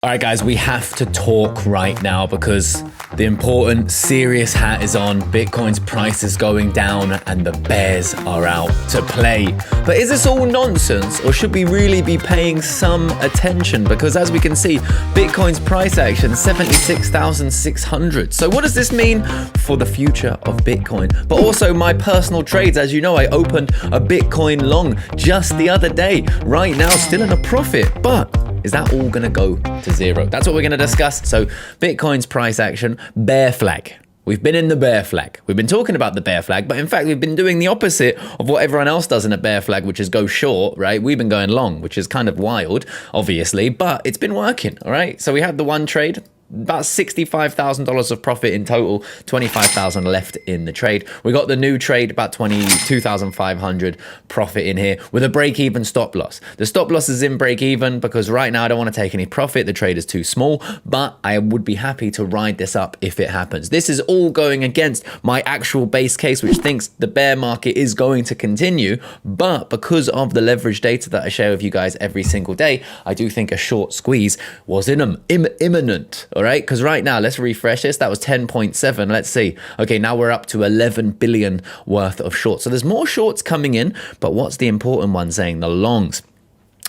All right, guys, we have to talk right now because the important serious hat is on. Bitcoin's price is going down and the bears are out to play. But is this all nonsense or should we really be paying some attention? Because as we can see, Bitcoin's price action, 76,600. So what does this mean for the future of Bitcoin? But also my personal trades. As you know, I opened a Bitcoin long just the other day. Right now, still in a profit, but is that all going to go to zero? That's what we're going to discuss. So Bitcoin's price action, bear flag. We've been in the bear flag. We've been talking about the bear flag, but in fact, we've been doing the opposite of what everyone else does in a bear flag, which is go short, right? We've been going long, which is kind of wild, obviously, but it's been working, all right? So we had the one trade, about $65,000 of profit in total, 25,000 left in the trade. We got the new trade, about 22,500 profit in here with a break-even stop loss. The stop loss is in break-even because right now I don't want to take any profit. The trade is too small, but I would be happy to ride this up if it happens. This is all going against my actual base case, which thinks the bear market is going to continue. But because of the leverage data that I share with you guys every single day, I do think a short squeeze was imminent. All right, because right now, let's refresh this. That was 10.7. Let's see. Okay, now we're up to 11 billion worth of shorts. So there's more shorts coming in, but what's the important one saying? The longs.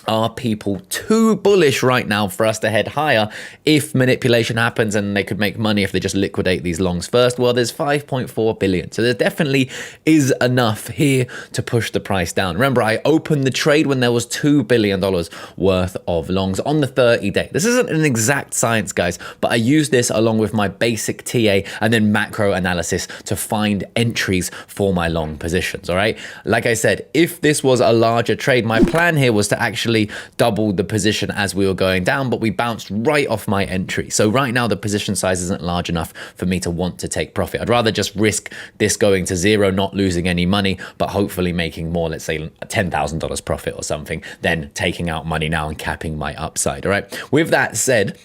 Are people too bullish right now for us to head higher if manipulation happens and they could make money if they just liquidate these longs first? Well, there's 5.4 billion. So there definitely is enough here to push the price down. Remember, I opened the trade when there was $2 billion worth of longs on the 30-day. This isn't an exact science, guys, but I use this along with my basic TA and then macro analysis to find entries for my long positions, all right? Like I said, if this was a larger trade, my plan here was to actually doubled the position as we were going down, but we bounced right off my entry. So right now the position size isn't large enough for me to want to take profit. I'd rather just risk this going to zero, not losing any money, but hopefully making more, let's say $10,000 profit or something, than taking out money now and capping my upside. All right. With that said,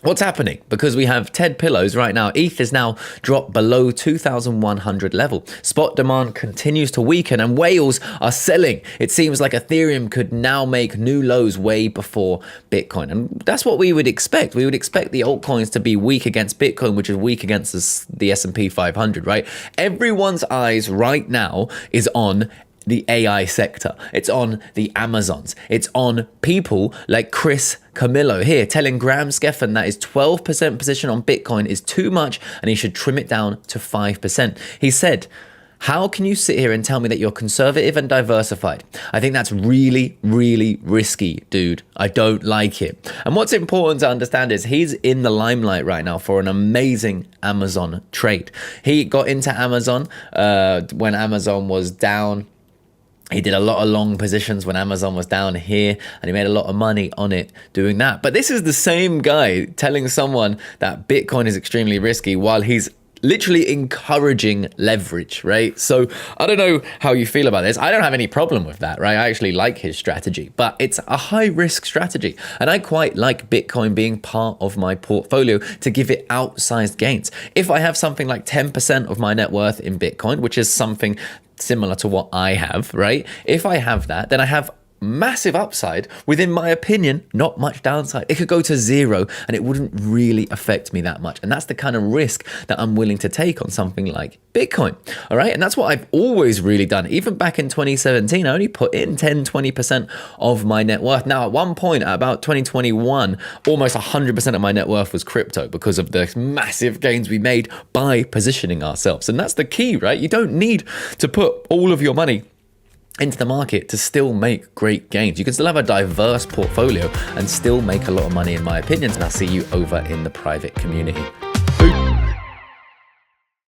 what's happening? Because we have TED pillows right now. ETH is now dropped below 2,100 level. Spot demand continues to weaken and whales are selling. It seems like Ethereum could now make new lows way before Bitcoin. And that's what we would expect. We would expect the altcoins to be weak against Bitcoin, which is weak against the S&P 500, right? Everyone's eyes right now is on the AI sector. It's on the Amazons. It's on people like Chris Camillo here telling Graham Skeffen that his 12% position on Bitcoin is too much and he should trim it down to 5%. He said, "How can you sit here and tell me that you're conservative and diversified? I think that's really, really risky, dude. I don't like it." And what's important to understand is he's in the limelight right now for an amazing Amazon trade. He got into Amazon when Amazon was down. He did a lot of long positions when Amazon was down here, and he made a lot of money on it doing that. But this is the same guy telling someone that Bitcoin is extremely risky while he's literally encouraging leverage, right? So I don't know how you feel about this. I don't have any problem with that, right? I actually like his strategy, but it's a high risk strategy. And I quite like Bitcoin being part of my portfolio to give it outsized gains. If I have something like 10% of my net worth in Bitcoin, which is something similar to what I have, right? If I have that, then I have massive upside with, in my opinion, not much downside. It could go to zero and it wouldn't really affect me that much. And that's the kind of risk that I'm willing to take on something like Bitcoin. All right. And that's what I've always really done. Even back in 2017, I only put in 10-20% of my net worth. Now, at one point, at about 2021, almost 100% of my net worth was crypto because of the massive gains we made by positioning ourselves. And that's the key, right? You don't need to put all of your money into the market to still make great gains. You can still have a diverse portfolio and still make a lot of money, in my opinion. And I'll see you over in the private community.